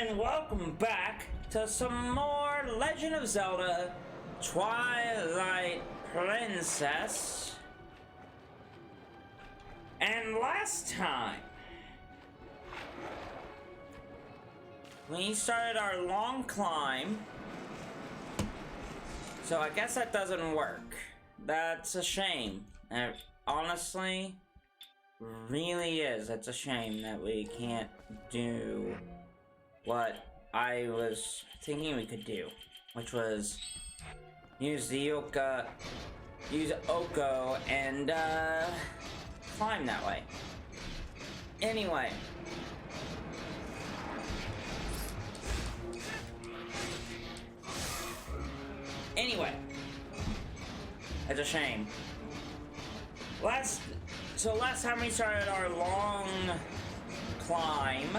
and welcome back to some more Legend of Zelda Twilight Princess. And last time we started our long climb, so I guess that doesn't work. That's a shame. Honestly, really is. It's a shame that we can't do what I was thinking we could do, which was use the Oko and climb that way. Anyway, it's a shame. Last time we started our long climb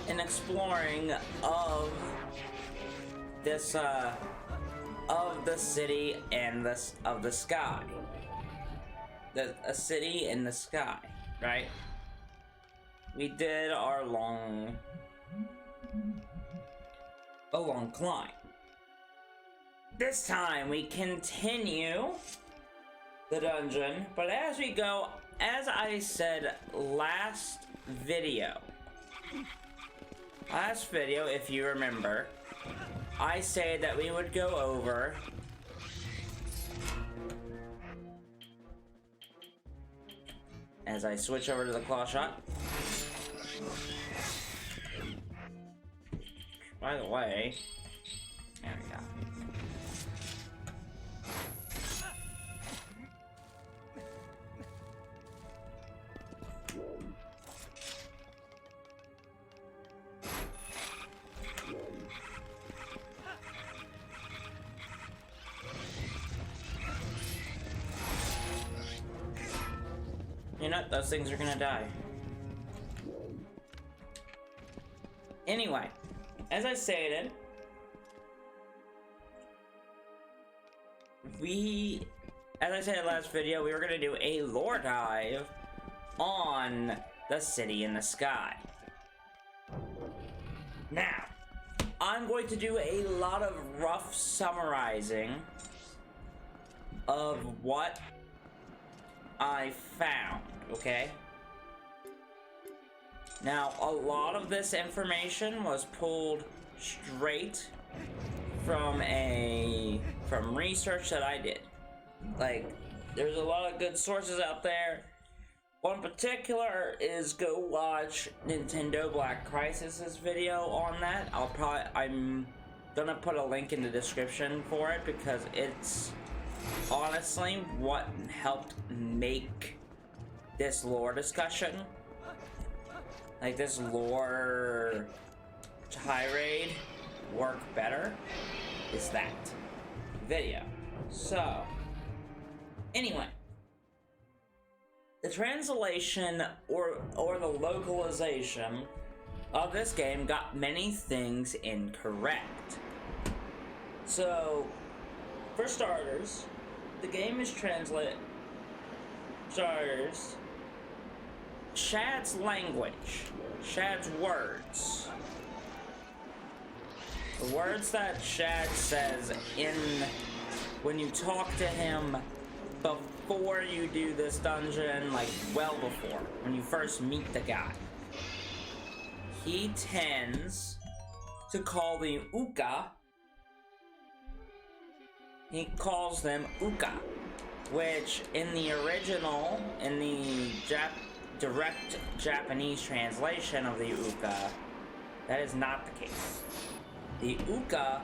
and exploring of this of the city and of the sky. A city in the sky, right? We did our long climb. This time we continue the dungeon, but as we go, as I said last video, if you remember, I say that we would go over as I switch over to the claw shot. By the way, there we go. You know, those things are gonna die. Anyway, as I stated, as I said in the last video, we were gonna do a lore dive on the city in the sky. Now, I'm going to do a lot of rough summarizing of what I found, okay? Now, a lot of this information was pulled straight from research that I did. Like, there's a lot of good sources out there. One particular is go watch Nintendo Black Crisis's video on that. I'm gonna put a link in the description for it because it's honestly what helped make this lore discussion, like this lore tirade, work better, is that video. So anyway, the translation or the localization of this game got many things incorrect. So for starters, the game is Shad's language, Shad's words. The words that Shad says when you talk to him before you do this dungeon, like well before, when you first meet the guy. He tends to call the Uka, he calls them Uka, which in the original, in the direct Japanese translation of the Uka, that is not the case. The Uka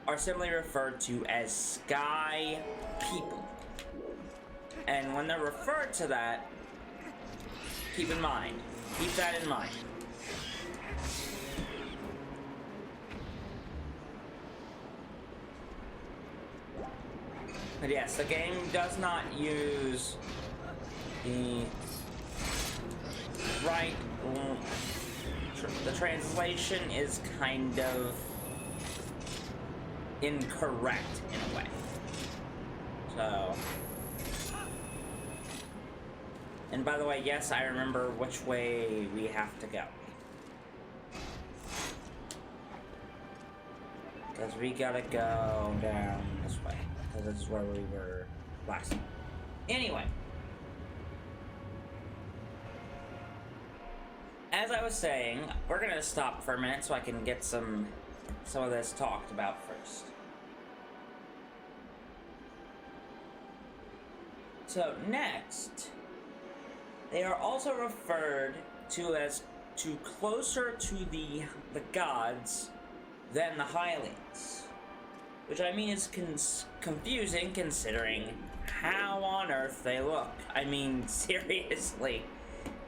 are simply referred to as sky people. And when they're referred to that, keep that in mind. But yes, the game does not use the right. The translation is kind of incorrect in a way. So, and by the way, yes, I remember which way we have to go. Because we gotta go down this way. Because this is where we were last time. Anyway. As I was saying, we're gonna stop for a minute so I can get some of this talked about first. So next, they are also referred to as closer to the gods than the Hylians, which I mean is confusing considering how on earth they look. I mean, seriously,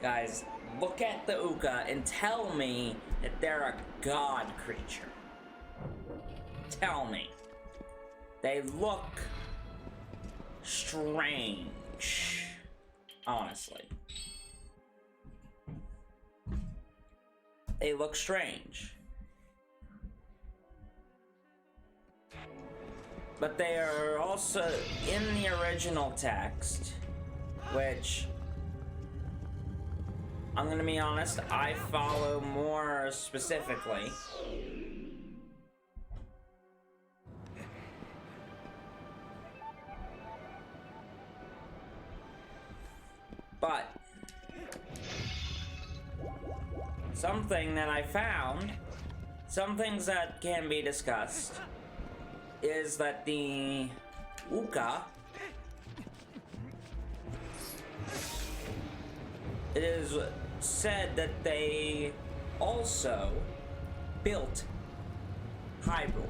guys, look at the Uka and tell me that they're a god creature. Tell me. They look strange, honestly. They look strange. But they are also in the original text, which, I'm gonna be honest, I follow more specifically. But something that I found, some things that can be discussed, is that the Uka, it is said that they also built Hyrule.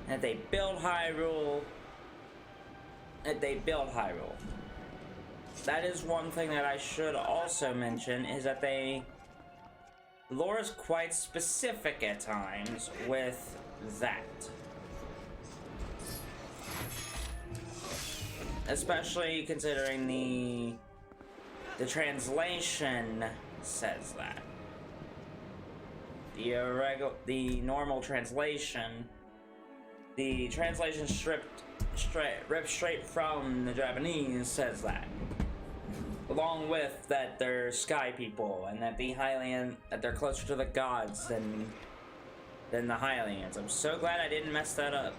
That they built Hyrule. That is one thing that I should also mention, is that lore is quite specific at times with that. Especially considering the translation says that. The normal translation, the translation ripped straight from the Japanese says that. Along with that they're sky people and that that they're closer to the gods than the Hylians. I'm so glad I didn't mess that up.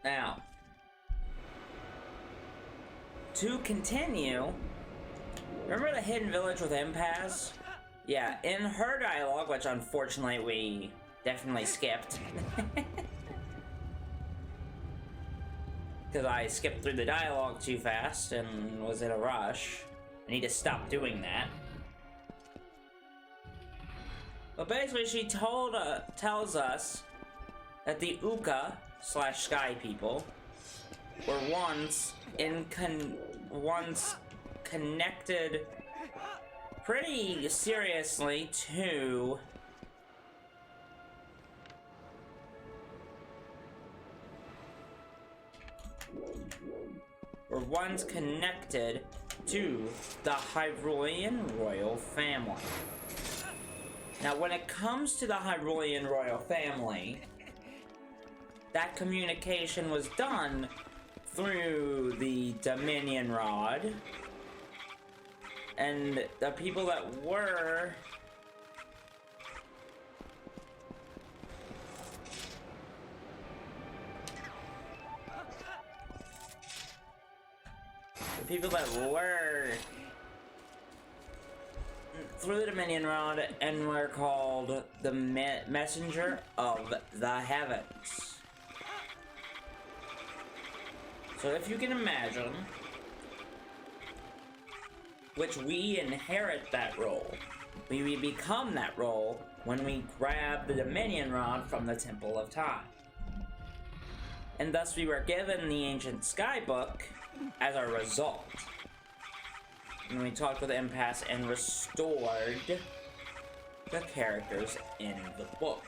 Now, to continue, remember the hidden village with Impaz? Yeah, in her dialogue, which unfortunately we definitely skipped. Because I skipped through the dialogue too fast and was in a rush. I need to stop doing that. But basically, she tells us that the Uka / Sky People were once connected pretty seriously to the Hyrulean royal family. Now, when it comes to the Hyrulean royal family, that communication was done through the Dominion Rod, and the people that were through the Dominion Rod and were called the Messenger of the Heavens. So if you can imagine, which we inherit that role, we become that role when we grab the Dominion Rod from the Temple of Time. And thus we were given the Ancient Sky Book as a result. And we talked with Impasse and restored the characters in the book.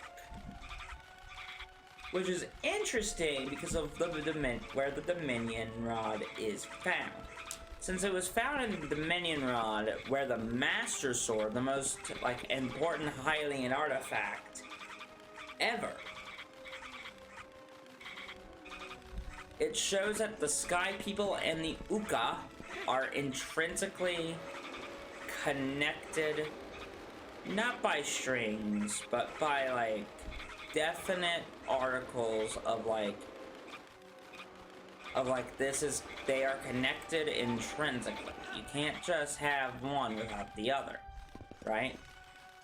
Which is interesting because of where the Dominion Rod is found. Since it was found in the Dominion Rod, where the Master Sword, the most important Hylian artifact ever, it shows that the Sky People and the Uka are intrinsically connected, not by strings, but by like definite articles of like they are connected intrinsically. You can't just have one without the other, right?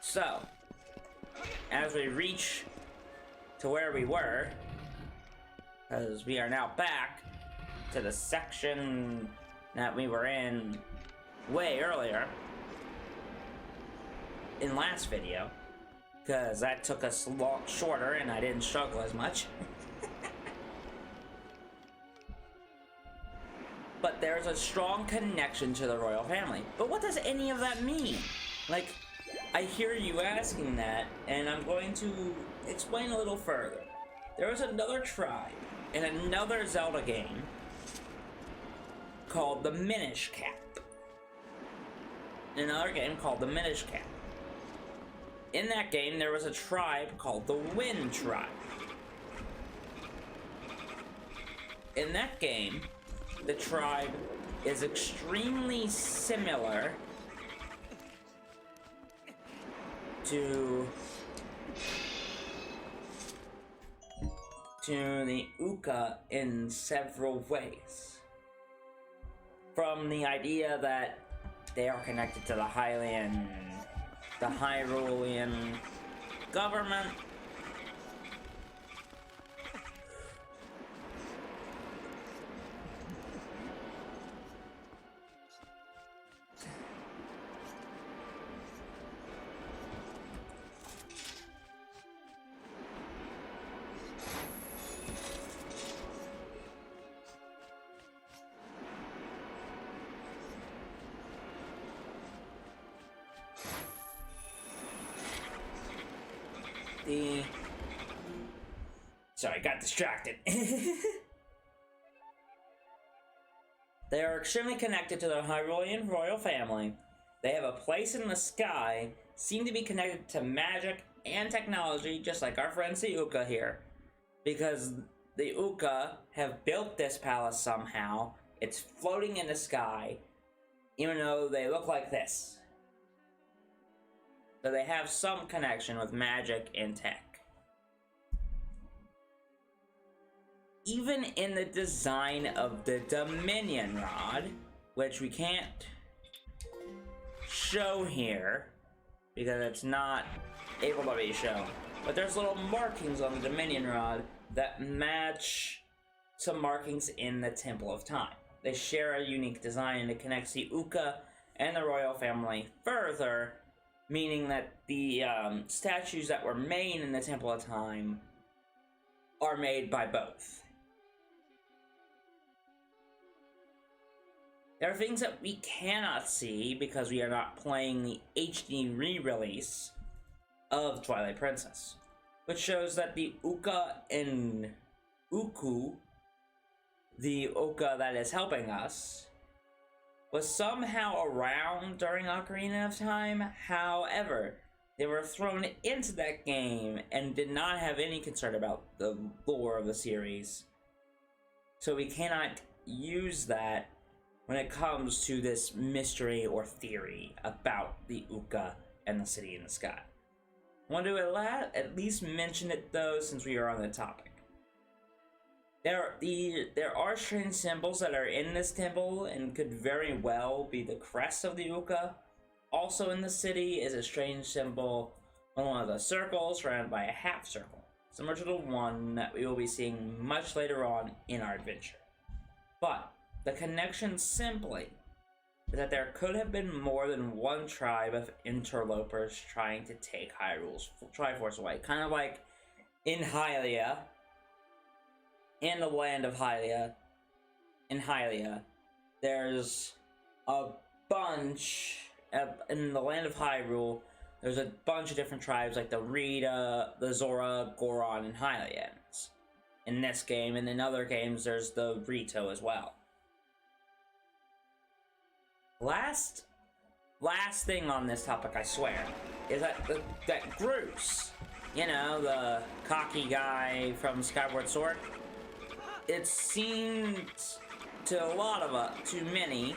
So, as we reach to where we were, because we are now back to the section that we were in way earlier in last video, because that took us a lot shorter and I didn't struggle as much. But there's a strong connection to the royal family. But what does any of that mean? Like, I hear you asking that, and I'm going to explain a little further. There was another tribe in another Zelda game called the Minish Cap. Another game called the Minish Cap. In that game, there was a tribe called the Wind Tribe. In that game, the tribe is extremely similar to the Uka in several ways. From the idea that they are connected to the Hyrulean government, Sorry, got distracted. They are extremely connected to the Hyrulean royal family. They have a place in the sky, seem to be connected to magic and technology, just like our friends the Uka here. Because the Uka have built this palace somehow. It's floating in the sky, even though they look like this. So they have some connection with magic and tech. Even in the design of the Dominion Rod, which we can't show here because it's not able to be shown, but there's little markings on the Dominion Rod that match some markings in the Temple of Time. They share a unique design that connects the Uka and the royal family further, meaning that the statues that were made in the Temple of Time are made by both. There are things that we cannot see because we are not playing the HD re-release of Twilight Princess, which shows that the Uka in Uku, the Uka that is helping us, was somehow around during Ocarina of Time. However, they were thrown into that game and did not have any concern about the lore of the series. So we cannot use that when it comes to this mystery or theory about the Uka and the city in the sky. I want to at least mention it though, since we are on the topic. There are strange symbols that are in this temple and could very well be the crest of the Uka. Also in the city is a strange symbol on one of the circles surrounded by a half circle, similar to the one that we will be seeing much later on in our adventure. But the connection simply is that there could have been more than one tribe of interlopers trying to take Hyrule's Triforce away. Kind of like in Hylia, in the land of Hylia, there's a bunch, in the land of Hyrule, there's a bunch of different tribes like the Rita, the Zora, Goron, and Hylians. In this game, and in other games, there's the Rito as well. Last thing on this topic, I swear, is that Groose, you know, the cocky guy from Skyward Sword, it seemed to a lot of to many,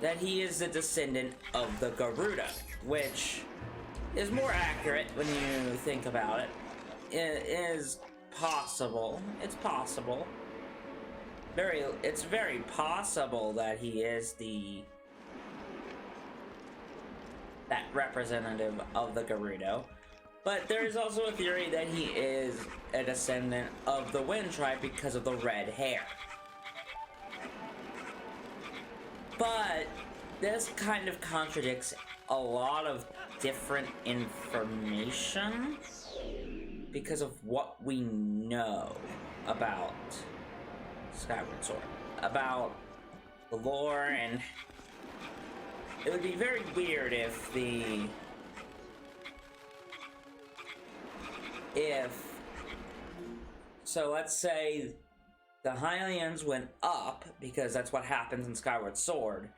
that he is the descendant of the Garuda, which is more accurate when you think about it. It is possible. It's possible. It's very possible that he is that representative of the Gerudo. But there is also a theory that he is a descendant of the Wind Tribe because of the red hair. But this kind of contradicts a lot of different information because of what we know about Skyward Sword, about the lore, and it would be very weird if so let's say the Hylians went up, because that's what happens in Skyward Sword.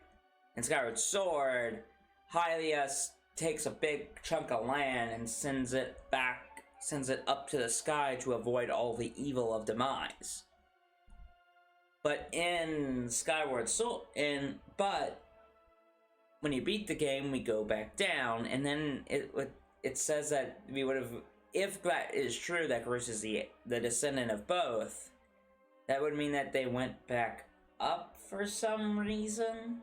In Skyward Sword, Hylia takes a big chunk of land and sends it up to the sky to avoid all the evil of demise. But in Skyward Sword, but when you beat the game, we go back down, and then it says that we would have, if that is true, that Garus is the descendant of both, that would mean that they went back up for some reason.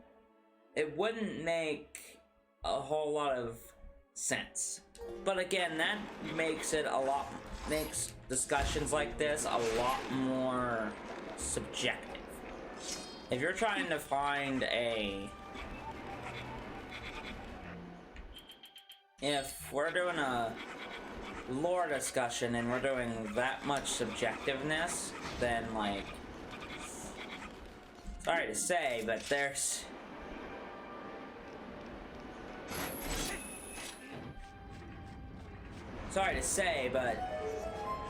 It wouldn't make a whole lot of sense. But again, that makes discussions like this a lot more subjective. If you're trying to find if we're doing a lore discussion and we're doing that much subjectiveness, then, like, sorry to say, but there's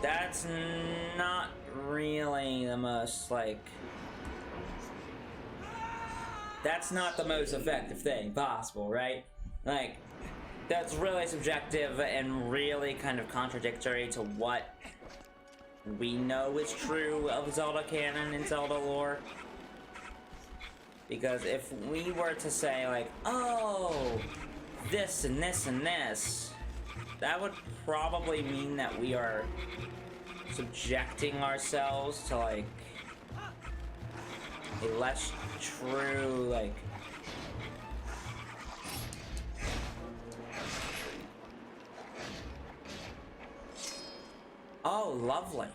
that's not really the most, like, that's not the most effective thing possible, right? Like, that's really subjective and really kind of contradictory to what we know is true of Zelda canon and Zelda lore. Because if we were to say, like, oh, this and this and this, that would probably mean that we are subjecting ourselves to, like, a less true, like, oh, lovely.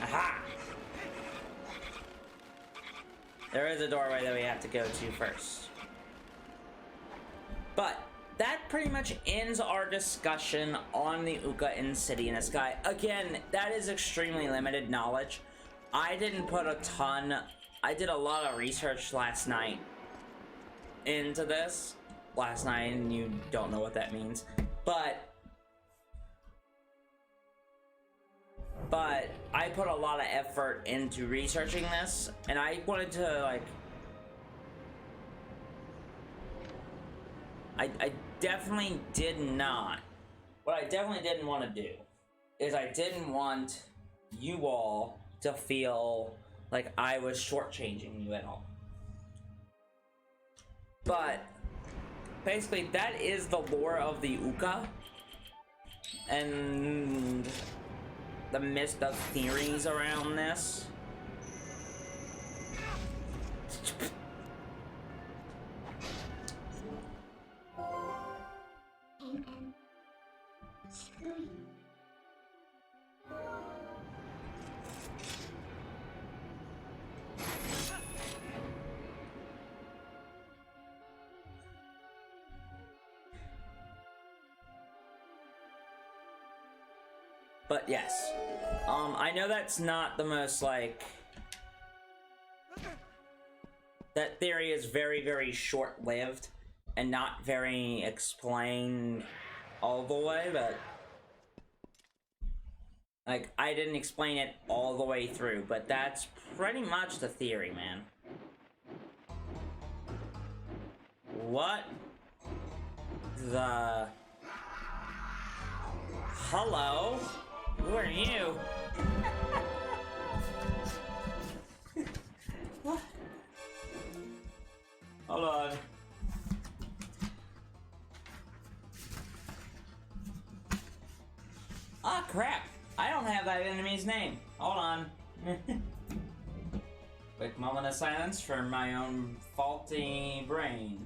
Aha! There is a doorway that we have to go to first. But that pretty much ends our discussion on the Uka in City in the Sky. Again, that is extremely limited knowledge. I didn't put a ton. I did a lot of research last night into this. Last night, and you don't know what that means. But I put a lot of effort into researching this, and I wanted to, like, I definitely did not. What I definitely didn't want to do is I didn't want you all to feel like I was shortchanging you at all. But basically, that is the lore of the Uka, and the mist of theories around this. But yes, I know that's not the most, like, that theory is very, very short-lived and not very explained all the way, but like, I didn't explain it all the way through, but that's pretty much the theory, man. What the... Hello? Who are you? What? Hold on. Ah, crap. I don't have that enemy's name. Hold on. Quick moment of silence for my own faulty brain.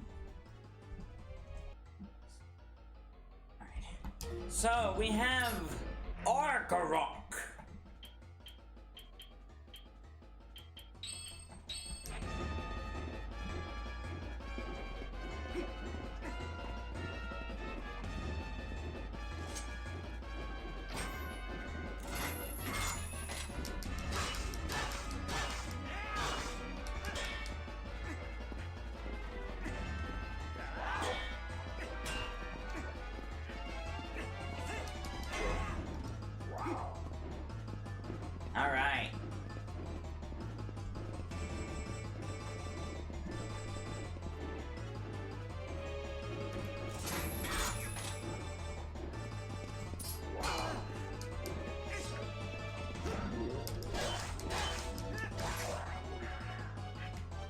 Alright. So, we have Argarok. Alright.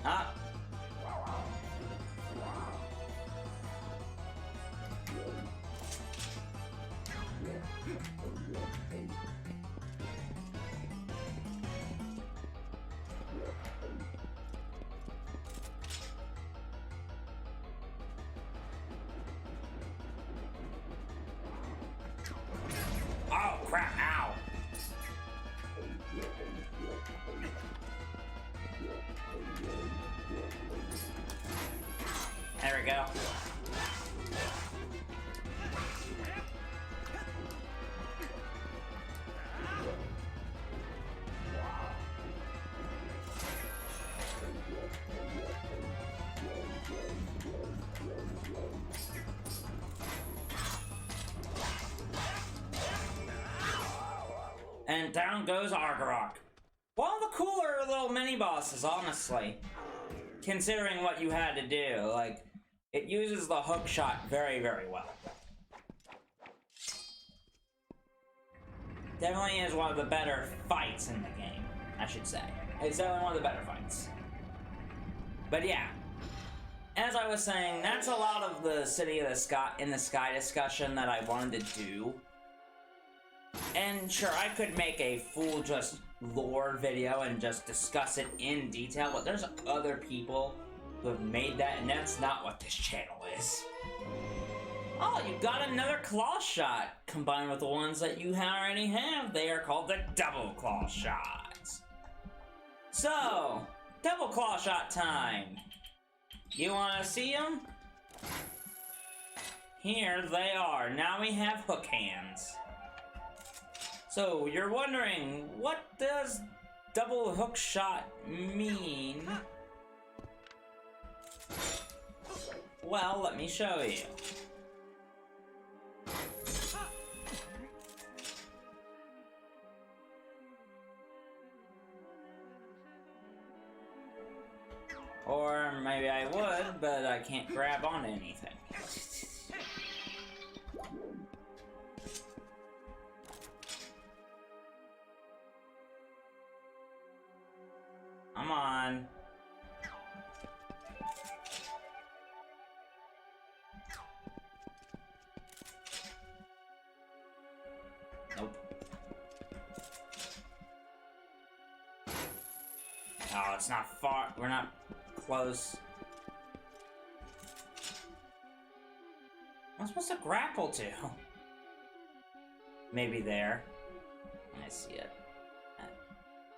Ah. Oh, crap, ow. There we go. And down goes Argarok. One of the cooler little mini-bosses, honestly. Considering what you had to do, like, it uses the hook shot very, very well. Definitely is one of the better fights in the game, I should say. It's definitely one of the better fights. But yeah, as I was saying, that's a lot of the City of the Sky in the Sky discussion that I wanted to do. And sure, I could make a full just lore video and just discuss it in detail, but there's other people who have made that, and that's not what this channel is. Oh, you got another claw shot combined with the ones that you already have. They are called the double claw shots. So, double claw shot time. You want to see them? Here they are. Now we have hook hands. So, you're wondering, what does double hook shot mean? Well, let me show you. Or maybe I would, but I can't grab onto anything. Come on. Nope. Oh, it's not far. We're not close. I'm supposed to grapple to. Maybe there. I see it.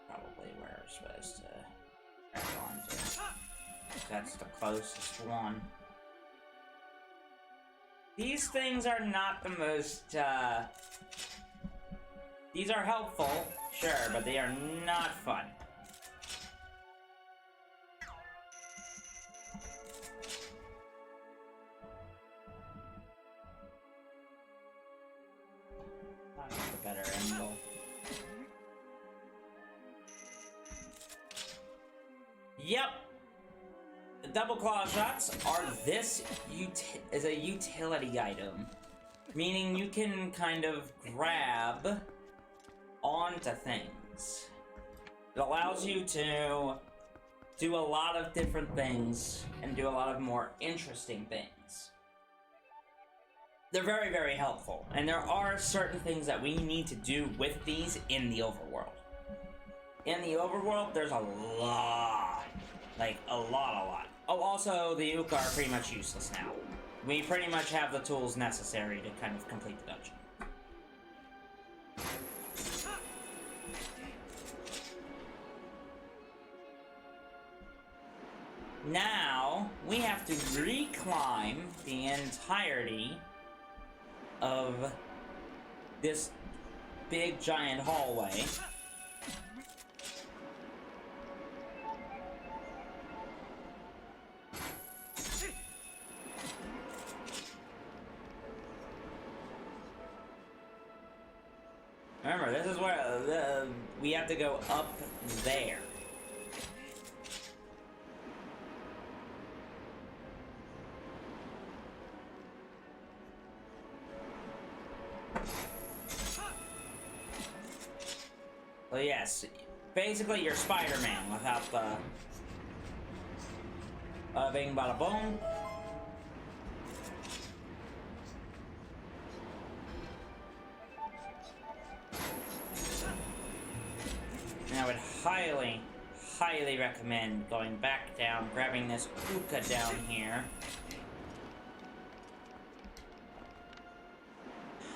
Probably where we're supposed to grapple onto. That's the closest one. These things are not the most, these are helpful, sure, but they are not fun. Yep. The double claw shots are is a utility item. Meaning you can kind of grab onto things. It allows you to do a lot of different things and do a lot of more interesting things. They're very, very helpful. And there are certain things that we need to do with these in the overworld. In the overworld, there's a lot. Like, a lot. Oh, also, the Uka are pretty much useless now. We pretty much have the tools necessary to kind of complete the dungeon. Now, we have to reclimb the entirety of this big giant hallway. Remember, this is where we have to go up there. So yes, basically you're Spider-Man without the bing bada boom. And I would highly recommend going back down, grabbing this Uka down here.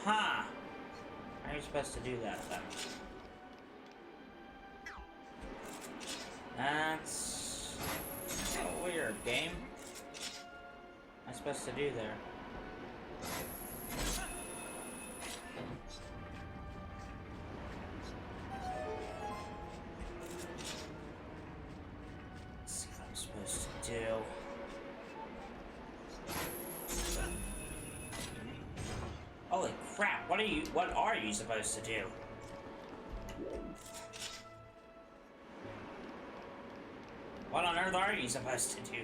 Huh. How are you supposed to do that then? That's so weird, game. What am I supposed to do there? Let's see what I'm supposed to do. Holy crap, what are you supposed to do? What on earth are you supposed to do?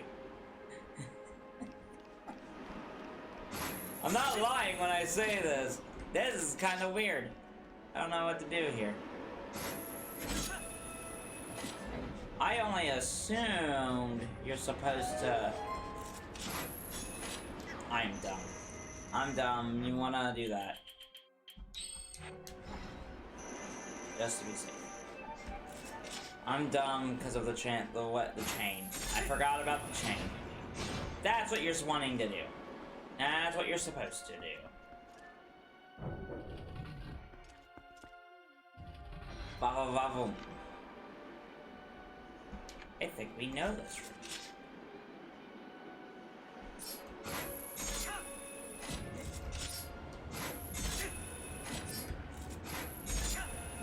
I'm not lying when I say this. This is kind of weird. I don't know what to do here. I only assumed you're supposed to... I'm dumb. I'm dumb. You wanna do that. Just to be safe. I'm dumb because of the chain. I forgot about the chain. That's what you're wanting to do. That's what you're supposed to do. Ba-va-va-voom. I think we know this room.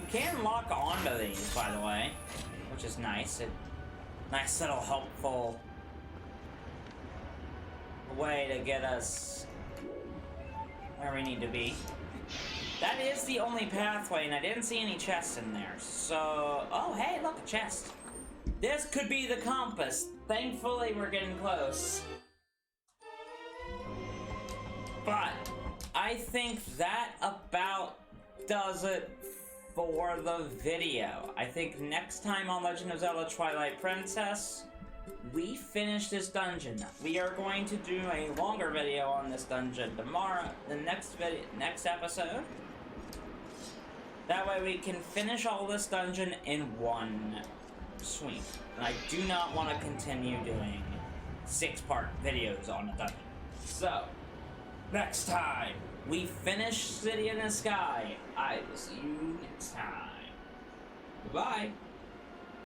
You can lock onto these, by the way. Which is nice. Nice little helpful way to get us where we need to be. That is the only pathway, and I didn't see any chests in there. So, oh hey, look, a chest. This could be the compass. Thankfully, we're getting close. But I think that about does it for the video. I think next time on Legend of Zelda Twilight Princess, we finish this dungeon. We are going to do a longer video on this dungeon tomorrow, the next episode. That way we can finish all this dungeon in one sweep. And I do not want to continue doing 6-part videos on a dungeon. So, next time we finish City in the Sky, I will see you next time. Goodbye.